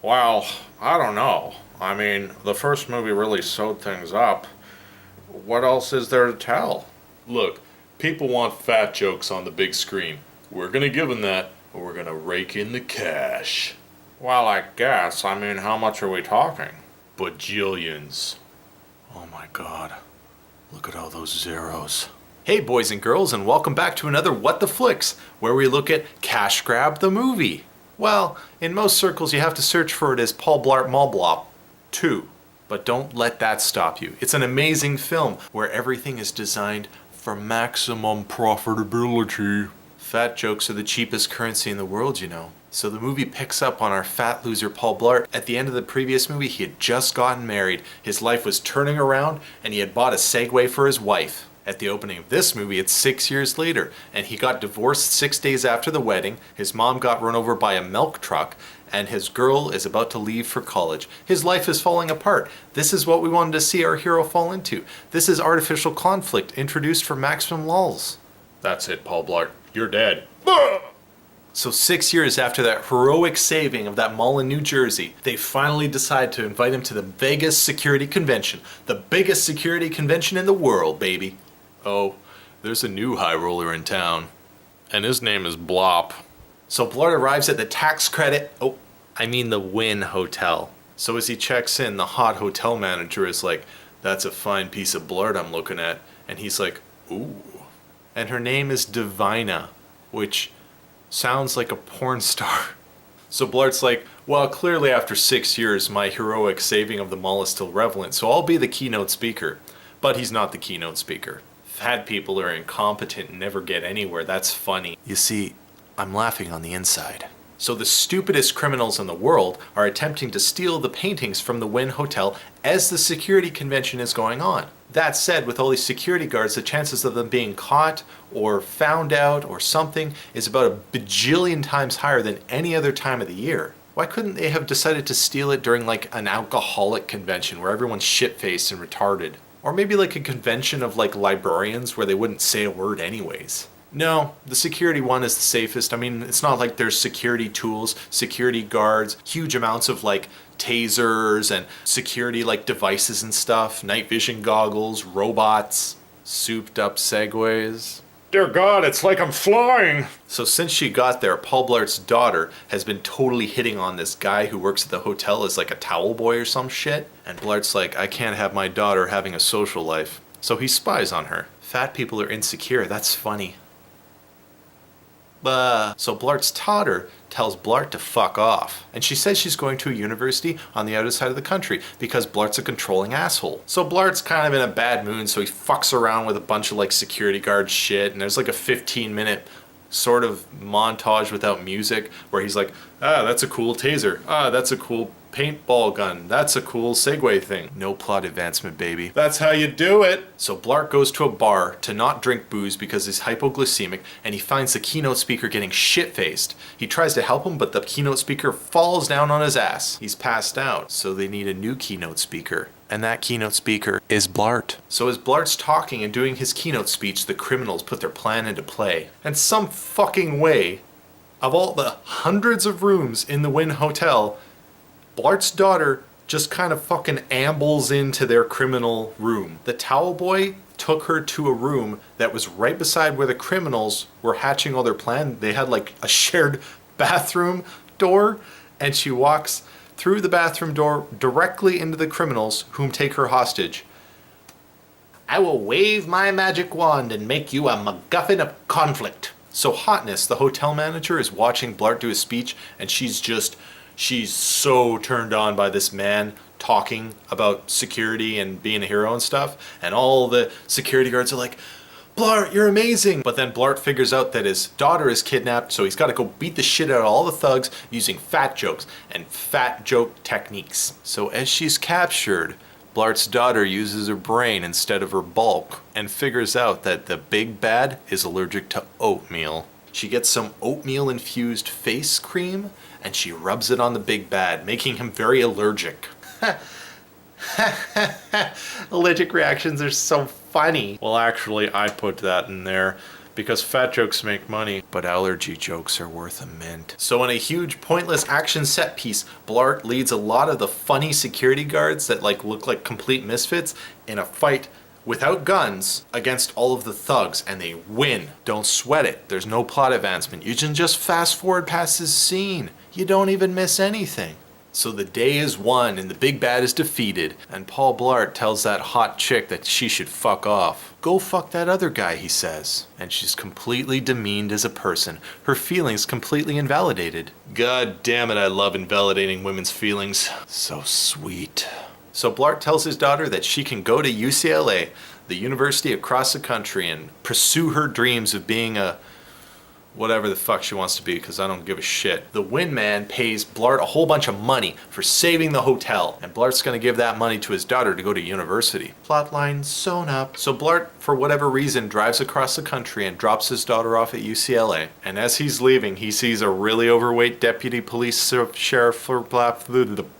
Well, I don't know. I mean, the first movie really sewed things up. What else is there to tell? Look, people want fat jokes on the big screen. We're gonna give them that, or we're gonna rake in the cash. Well, I guess. I mean, how much are we talking? Bajillions. Oh my god. Look at all those zeros. Hey boys and girls, and welcome back to another What the Flix, where we look at Cash Grab the Movie. Well, in most circles you have to search for it as Paul Blart Mall 2. But don't let that stop you. It's an amazing film where everything is designed for maximum profitability. Fat jokes are the cheapest currency in the world, you know. So the movie picks up on our fat loser Paul Blart. At the end of the previous movie, he had just gotten married. His life was turning around, and he had bought a Segway for his wife. At the opening of this movie, it's 6 years later, and he got divorced 6 days after the wedding. His mom got run over by a milk truck, and his girl is about to leave for college. His life is falling apart. This is what we wanted to see our hero fall into. This is artificial conflict introduced for maximum lulls. That's it, Paul Blart. You're dead. So 6 years after that heroic saving of that mall in New Jersey, they finally decide to invite him to the Vegas Security Convention. The biggest security convention in the world, baby. Oh, there's a new high roller in town. And his name is Blop. So Blart arrives at the the Wynn Hotel. So as he checks in, the hot hotel manager is like, "That's a fine piece of Blart I'm looking at." And he's like, "Ooh." And her name is Divina, which sounds like a porn star. So Blart's like, "Well, clearly after 6 years, my heroic saving of the mall is still relevant, so I'll be the keynote speaker." But he's not the keynote speaker. Fat people are incompetent and never get anywhere. That's funny. You see, I'm laughing on the inside. So the stupidest criminals in the world are attempting to steal the paintings from the Wynn Hotel as the security convention is going on. That said, with all these security guards, the chances of them being caught or found out or something is about a bajillion times higher than any other time of the year. Why couldn't they have decided to steal it during like an alcoholic convention where everyone's shit-faced and retarded? Or maybe like a convention of like librarians where they wouldn't say a word anyways. No, the security one is the safest. I mean, it's not like there's security tools, security guards, huge amounts of like tasers and security like devices and stuff, night vision goggles, robots, souped up segways. Dear God, it's like I'm flying! So since she got there, Paul Blart's daughter has been totally hitting on this guy who works at the hotel as like a towel boy or some shit. And Blart's like, "I can't have my daughter having a social life." So he spies on her. Fat people are insecure, that's funny. So Blart's daughter tells Blart to fuck off. And she says she's going to a university on the other side of the country because Blart's a controlling asshole. So Blart's kind of in a bad mood, so he fucks around with a bunch of like security guard shit. And there's like a 15-minute sort of montage without music where he's like, "Ah, that's a cool taser. Ah, that's a cool paintball gun. That's a cool Segway thing." No plot advancement, baby. That's how you do it! So Blart goes to a bar to not drink booze because he's hypoglycemic, and he finds the keynote speaker getting shit-faced. He tries to help him, but the keynote speaker falls down on his ass. He's passed out, so they need a new keynote speaker. And that keynote speaker is Blart. So as Blart's talking and doing his keynote speech, the criminals put their plan into play. And some fucking way, of all the hundreds of rooms in the Wynn Hotel, Blart's daughter just kind of fucking ambles into their criminal room. The towel boy took her to a room that was right beside where the criminals were hatching all their plan. They had like a shared bathroom door, and she walks through the bathroom door directly into the criminals, whom take her hostage. "I will wave my magic wand and make you a MacGuffin of conflict." So Hotness, the hotel manager, is watching Blart do his speech, and she's so turned on by this man talking about security and being a hero and stuff. And all the security guards are like, "Blart, you're amazing." But then Blart figures out that his daughter is kidnapped, so he's got to go beat the shit out of all the thugs using fat jokes and fat joke techniques. So as she's captured, Blart's daughter uses her brain instead of her bulk and figures out that the big bad is allergic to oatmeal. She gets some oatmeal infused face cream and she rubs it on the big bad, making him very allergic. Allergic reactions are so funny. Well, actually, I put that in there Because fat jokes make money. But allergy jokes are worth a mint. So in a huge pointless action set piece, Blart leads a lot of the funny security guards that look like complete misfits in a fight without guns against all of the thugs, and they win. Don't sweat it. There's no plot advancement. You can just fast forward past this scene. You don't even miss anything. So the day is won and the big bad is defeated, and Paul Blart tells that hot chick that she should fuck off. Go fuck that other guy, he says. And she's completely demeaned as a person. Her feelings completely invalidated. God damn it, I love invalidating women's feelings. So sweet. So Blart tells his daughter that she can go to UCLA, the university across the country, and pursue her dreams of being a whatever the fuck she wants to be, because I don't give a shit. The Win Man pays Blart a whole bunch of money for saving the hotel, and Blart's gonna give that money to his daughter to go to university. Plotline sewn up. So Blart, for whatever reason, drives across the country and drops his daughter off at UCLA. And as he's leaving, he sees a really overweight deputy police sheriff for blah.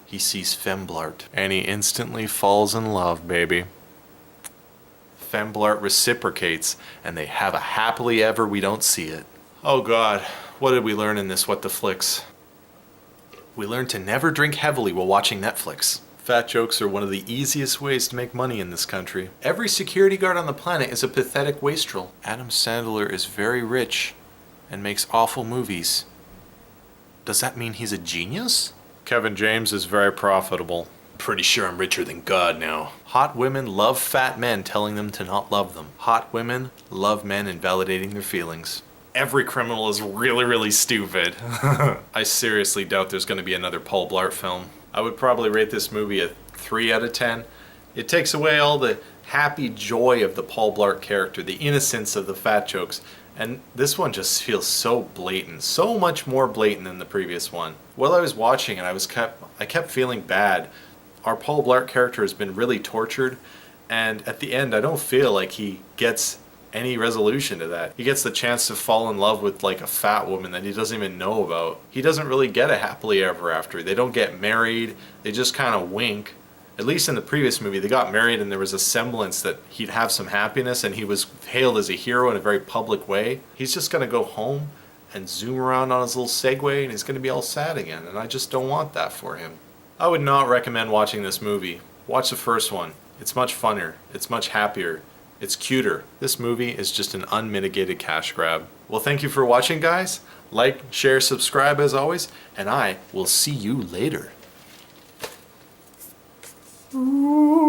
He sees Femme Blart, and he instantly falls in love, baby. Femme Blart reciprocates, and they have a happily ever we don't see it. Oh God, what did we learn in this What the Flix? We learned to never drink heavily while watching Netflix. Fat jokes are one of the easiest ways to make money in this country. Every security guard on the planet is a pathetic wastrel. Adam Sandler is very rich and makes awful movies. Does that mean he's a genius? Kevin James is very profitable. Pretty sure I'm richer than God now. Hot women love fat men telling them to not love them. Hot women love men invalidating their feelings. Every criminal is really, really stupid. I seriously doubt there's going to be another Paul Blart film. I would probably rate this movie a 3 out of 10. It takes away all the happy joy of the Paul Blart character, the innocence of the fat jokes, and this one just feels so blatant, so much more blatant than the previous one. While I was watching it, I kept feeling bad. Our Paul Blart character has been really tortured, and at the end I don't feel like he gets any resolution to that. He gets the chance to fall in love with a fat woman that he doesn't even know about. He doesn't really get a happily ever after. They don't get married, they just kind of wink. At least in the previous movie, they got married and there was a semblance that he'd have some happiness and he was hailed as a hero in a very public way. He's just gonna go home and zoom around on his little Segway and he's gonna be all sad again, and I just don't want that for him. I would not recommend watching this movie. Watch the first one. It's much funner, it's much happier, it's cuter. This movie is just an unmitigated cash grab. Well, thank you for watching, guys. Like, share, subscribe as always, and I will see you later. Ooh.